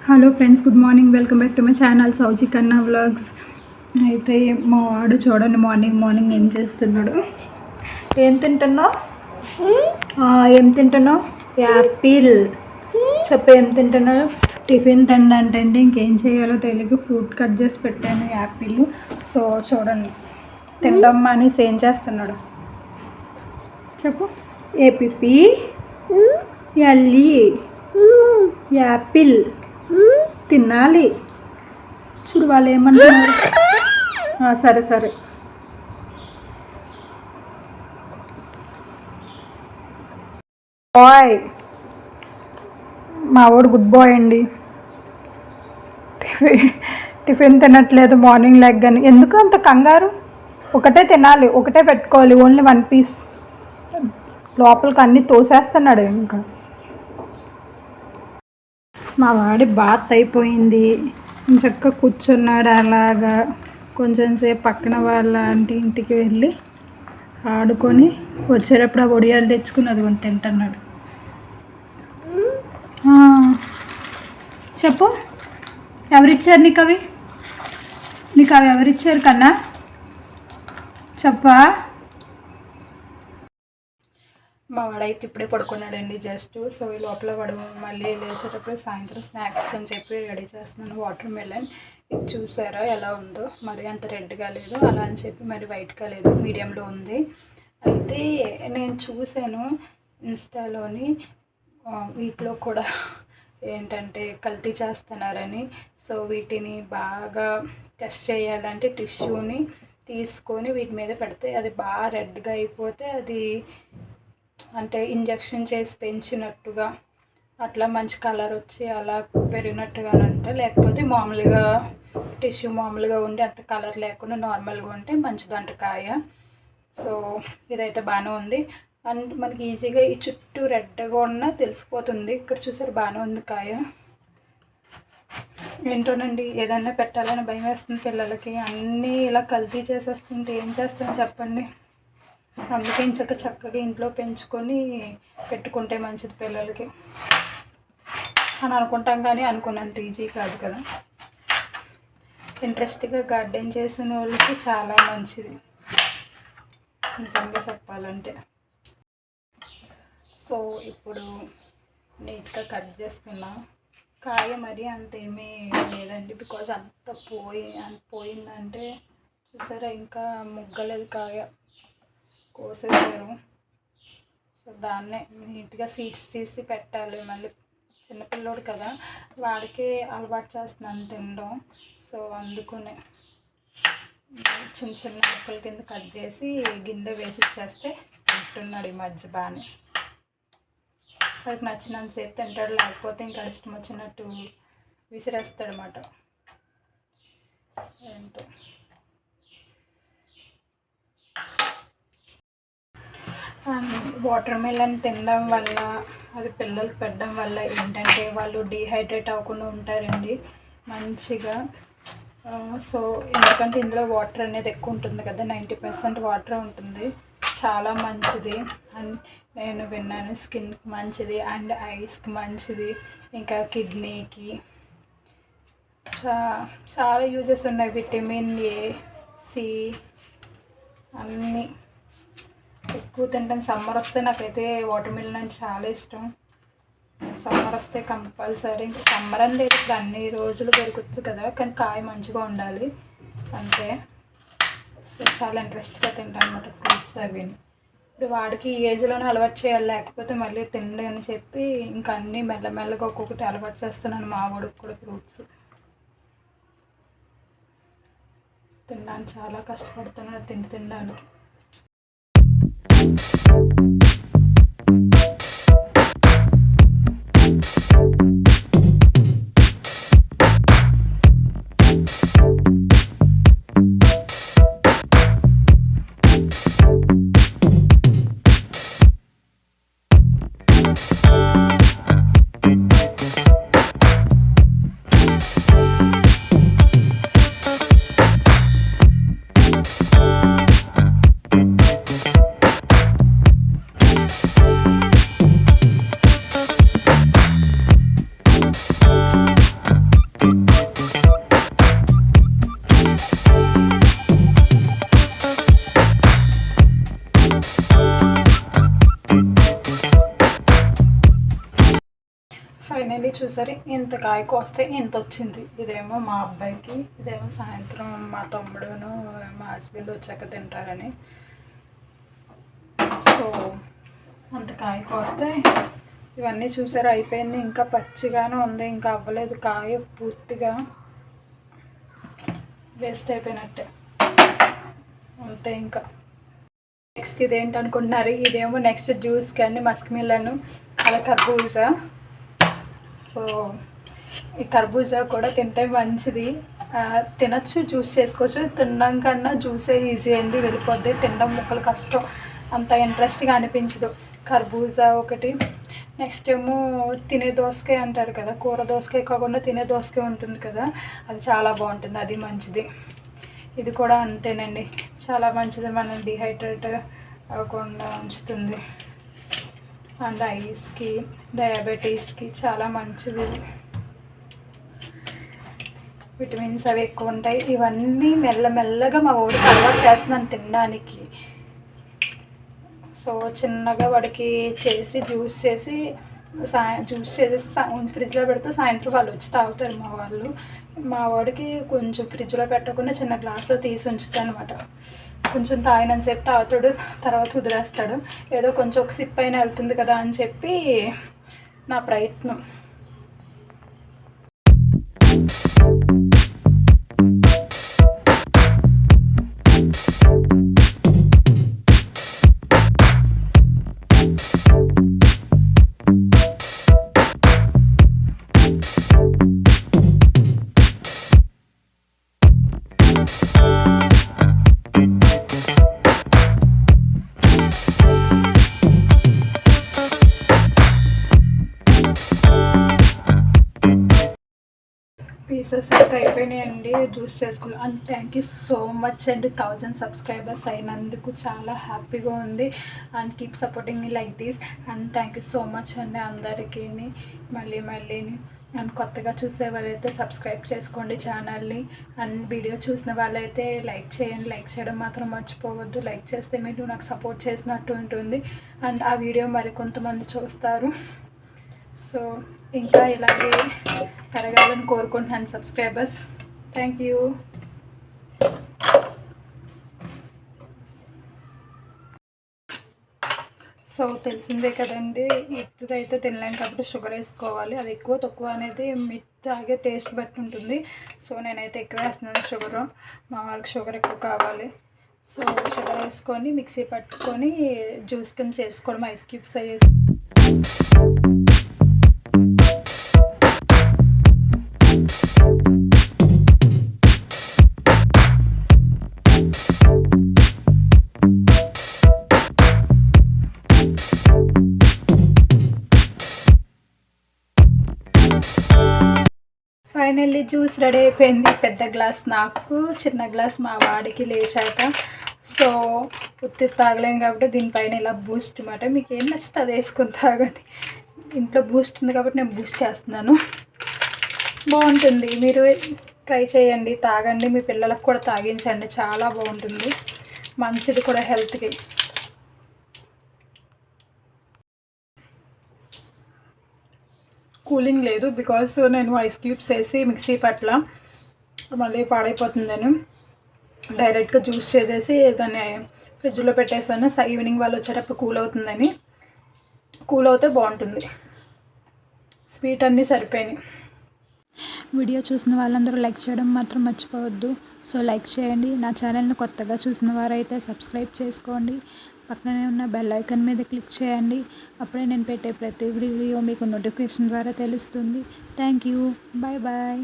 Hello friends, good morning. Welcome back to my channel Souji Kanna vlogs. అయితే మా వాడు చూడండి మార్నింగ్ ఏం చేస్తున్నాడు. ఏం తింటున్నావు? యాపిల్. చెప్పు, ఏం తింటున్నాడు? టిఫిన్ తిండంటే ఇంకేం చేయాలో తెలియక ఫ్రూట్ కట్ చేసి పెట్టాను, యాపిల్. సో చూడండి, తినడం అనేసి ఏం చేస్తున్నాడు చెప్పు. ఏపీపీ ఎల్ఈ యాపిల్ తినాలి. చూడు వాళ్ళు ఏమంటున్నారు. సరే బాయ్. మా వాడు గుడ్ బాయ్ అండి. టిఫిన్ తినట్లేదు మార్నింగ్ లెగ్గాని. ఎందుకు అంత కంగారు? ఒకటే తినాలి, ఒకటే పెట్టుకోవాలి, ఓన్లీ 1 పీస్. లోపలికి అన్నీ తోసేస్తున్నాడు. ఇంకా మా వాడి బాత్ అయిపోయింది, చక్కగా కూర్చున్నాడు. అలాగా కొంచెం సేపు పక్కన వాళ్ళ ఆంటీ ఇంటికి వెళ్ళి ఆడుకొని వచ్చేటప్పుడు ఆ ఒడియాలు తెచ్చుకుని అది కొంచెం తింటున్నాడు. చెప్పు, ఎవరిచ్చారు నీకు అవి? ఎవరిచ్చారు కన్నా? చెప్పా. మా వాడైతే ఇప్పుడే పడుకున్నాడండి జస్ట్. సో ఈ లోపల వాడు మళ్ళీ లేచేటప్పుడు సాయంత్రం స్నాక్స్ అని చెప్పి రెడీ చేస్తున్నాను. వాటర్ మెలన్ ఇది చూసారా ఎలా ఉందో? మరి అంత రెడ్గా లేదు, అలా అని చెప్పి మరి వైట్గా లేదు, మీడియంలో ఉంది. అయితే నేను చూశాను ఇన్స్టాలోని, వీటిలో కూడా ఏంటంటే కల్తీ చేస్తున్నారని. సో వీటిని బాగా టెస్ట్ చేయాలంటే టిష్యూని తీసుకొని వీటి మీద పెడితే అది బాగా రెడ్గా అయిపోతే అది అంటే ఇంజెక్షన్ చేసి పెంచినట్టుగా అట్లా మంచి కలర్ వచ్చి అలా పెరిగినట్టుగానంట. లేకపోతే మామూలుగా టిష్యూ మామూలుగా ఉండి అంత కలర్ లేకుండా నార్మల్గా ఉంటే మంచిదంట కాయ. సో ఇదైతే బాగానే ఉంది. అండ్ మనకి ఈజీగా ఈ చుట్టూ రెడ్గా ఉన్నా తెలిసిపోతుంది. ఇక్కడ చూసారు బాగానే ఉంది కాయ. ఏంటోనండి, ఏదన్నా పెట్టాలని భయం వేస్తుంది పిల్లలకి. అన్నీ ఇలా కల్తీ చేసేస్తుంటే ఏం చేస్తాను చెప్పండి. అందుకే చక్కగా ఇంట్లో పెంచుకొని పెట్టుకుంటే మంచిది పిల్లలకి అని అనుకుంటాం. కానీ అనుకున్నంత ఈజీ కాదు కదా. ఇంట్రెస్ట్గా గార్డెన్ చేసిన వాళ్ళకి చాలా మంచిది నిజంగా చెప్పాలంటే. సో ఇప్పుడు నీట్గా కట్ చేస్తున్నా. కాయ మరీ అంతేమీ లేదండి, బికాజ్ అంత పోయిందంటే చూసారా, ఇంకా ముగ్గలేదు కాయ, కోసేసారు. సో దాన్నే నీట్గా సీడ్స్ తీసి పెట్టాలి. మళ్ళీ చిన్నపిల్లోడు కదా, వాడికి అలవాటు చేస్తున్నాను తినడం. సో అందుకునే చిన్న ముక్కల కింద కట్ చేసి గిన్నె వేసి ఇచ్చేస్తే తింటున్నాడు ఈ మధ్య బాగానే. వాడికి నచ్చినంతసేపు తింటాడు, లేకపోతే ఇంకా ఇష్టం వచ్చినట్టు విసిరేస్తాడనమాట. ఏంటో వాటర్ మిలన్ తినడం వల్ల, అది పిల్లలకి పెట్టడం వల్ల ఏంటంటే వాళ్ళు డీహైడ్రేట్ అవ్వకుండా ఉంటారండి మంచిగా. సో ఎందుకంటే ఇందులో వాటర్ అనేది ఎక్కువ ఉంటుంది కదా, 90% వాటర్ ఉంటుంది. చాలా మంచిది అండ్ నేను విన్నాను, స్కిన్కి మంచిది అండ్ ఐస్కి మంచిది, ఇంకా కిడ్నీకి చాలా యూజెస్ ఉన్నాయి. విటమిన్ ఏ, సి అన్నీ ఎక్కువ తింటాను. సమ్మర్ వస్తే నాకైతే వాటర్ మిలన్ అంటే చాలా ఇష్టం. సమ్మర్ వస్తే కంపల్సరీ, ఇంకా సమ్మర్ అని లేదు, ఇప్పుడు అన్ని రోజులు దొరుకుతుంది కదా, కానీ కాయ మంచిగా ఉండాలి అంతే. సో చాలా ఇంట్రెస్ట్గా తింటాను అనమాట ఫ్రూట్స్ అవి. ఇప్పుడు వాడికి ఈ ఏజ్లోనే అలవాటు చేయాలి, లేకపోతే మళ్ళీ తిండి అని చెప్పి ఇంకా అన్నీ మెల్లమెల్లగా ఒక్కొక్కటి అలవాటు చేస్తున్నాను. మా వాడికి కూడా ఫ్రూట్స్ తినడానికి చాలా కష్టపడుతున్నాను తినడానికి. చూసారు ఇంత కాయ కోస్తే ఇంత వచ్చింది. ఇదేమో మా అబ్బాయికి, ఇదేమో సాయంత్రం మా తమ్ముడును మా హస్బెండ్ వచ్చాక తింటారని. సో అంత కాయ కోస్తే ఇవన్నీ చూసారు అయిపోయింది. ఇంకా పచ్చిగానే ఉంది, ఇంకా అవ్వలేదు కాయ, పూర్తిగా వేస్ట్ అయిపోయినట్టే అంతే. ఇంకా నెక్స్ట్ ఇదేంటి అనుకుంటున్నారు, ఇదేమో నెక్స్ట్ జ్యూస్కి అండి మస్క్ మిలన్, అలా కర్బూజా. సో ఈ కర్బూజా కూడా తింటే మంచిది, తినచ్చు, జ్యూస్ చేసుకోవచ్చు. తినడం కన్నా జ్యూసే ఈజీ అండి, వెళ్ళిపోద్ది. తినడం ముక్కలు కష్టం, అంత ఇంట్రెస్ట్గా అనిపించదు. కర్బూజా ఒకటి, నెక్స్ట్ ఏమో తినే దోసకాయ అంటారు కదా, కూర దోసకాయ కాకుండా తినే దోసకాయ ఉంటుంది కదా, అది చాలా బాగుంటుంది, అది మంచిది. ఇది కూడా అంతేనండి, చాలా మంచిది, మనం డిహైడ్రేట్ అవ్వకుండా ఉంచుతుంది. అండ్ ఐస్కి, డయాబెటీస్కి చాలా మంచిది, విటమిన్స్ అవి ఎక్కువ ఉంటాయి. ఇవన్నీ మెల్లమెల్లగా మా వాడికి అలవాటు చేస్తున్నాను తినడానికి. సో చిన్నగా వాడికి చేసి జ్యూస్ చేసి ఫ్రిడ్జ్లో పెడితే సాయంత్రం వాళ్ళు వచ్చి తాగుతారు మా వాళ్ళు. మా వాడికి కొంచెం ఫ్రిడ్జ్లో పెట్టకుండా చిన్న గ్లాస్లో తీసి ఉంచుతాను అనమాట. కొంచెం తాగినంతసేపు తాగుతాడు, తర్వాత వదిలేస్తాడు. ఏదో కొంచెం ఒక సిప్ అయినా వెళ్తుంది కదా అని చెప్పి నా ప్రయత్నం. పీసెస్ అయితే అయిపోయినాయండి, జ్యూస్ చేసుకున్నాం. And thank you so much అండి, 1000 సబ్స్క్రైబర్స్ అయినందుకు చాలా హ్యాపీగా ఉంది. And keep supporting me like this. And thank you so much అండి అందరికీ, మళ్ళీ. అండ్ కొత్తగా చూసే వాళ్ళైతే సబ్స్క్రైబ్ చేసుకోండి ఛానల్ని. అండ్ వీడియో చూసిన వాళ్ళైతే లైక్ చేయండి, లైక్ చేయడం మాత్రం మర్చిపోవద్దు. లైక్ చేస్తే మీరు నాకు సపోర్ట్ చేసినట్టు ఉంటుంది. అండ్ ఆ వీడియో మరి కొంతమంది చూస్తారు. సో ఇంకా ఇలాగే పెరగాలని కోరుకుంటున్నాను సబ్స్క్రైబర్స్. Thank you. సో తెలిసిందే కదండి, ఇదైతే తినలేం కాబట్టి షుగర్ వేసుకోవాలి. అది ఎక్కువ తక్కువ అనేది మీ తాగే టేస్ట్ బట్టి ఉంటుంది. సో నేనైతే ఎక్కువ వేస్తున్నాను షుగరు, మా వాళ్ళకి షుగర్ ఎక్కువ కావాలి. సో షుగర్ వేసుకొని మిక్సీ పట్టుకొని జ్యూస్ కింద చేసుకోవడం, ఐస్ క్యూబ్స్ అయ్యేసి. ఫైనల్లీ జ్యూస్ రెడీ అయిపోయింది. పెద్ద గ్లాస్ నాకు, చిన్న గ్లాస్ మా వాడికి లేచాక. సో ఉత్తి తాగలేం కాబట్టి దీనిపైన ఇలా బూస్ట్ అన్నమాట. మీకు ఏం నచ్చితే అది వేసుకొని తాగండి. ఇంట్లో బూస్ట్ ఉంది కాబట్టి నేను బూస్ట్ చేస్తున్నాను. బాగుంటుంది, మీరు ట్రై చేయండి, తాగండి, మీ పిల్లలకు కూడా తాగించండి, చాలా బాగుంటుంది, మంచిది కూడా హెల్త్కి. కూలింగ్ లేదు, బికాస్ నేను ఐస్ క్యూబ్స్ వేసి మిక్సీ పట్ల మళ్ళీ పాడైపోతుందని డైరెక్ట్గా జ్యూస్ చేసేసి దాన్ని ఫ్రిడ్జ్లో పెట్టేసాను. ఈవినింగ్ వాళ్ళు వచ్చేటప్పుడు కూల్ అవుతుందని. కూల్ అవుతే బాగుంటుంది. స్వీట్ అన్నీ సరిపోయినాయి. వీడియో చూసిన వాళ్ళందరూ లైక్ చేయడం మాత్రం మర్చిపోవద్దు. సో లైక్ చేయండి. నా ఛానల్ని కొత్తగా చూసిన వారైతే సబ్స్క్రైబ్ చేసుకోండి. పక్కనే ఉన్న బెల్ ఐకాన్ మీద క్లిక్ చేయండి. అప్పుడే నేను పెట్టే ప్రతి వీడియో మీకు నోటిఫికేషన్ ద్వారా తెలుస్తుంది. Thank you. Bye bye.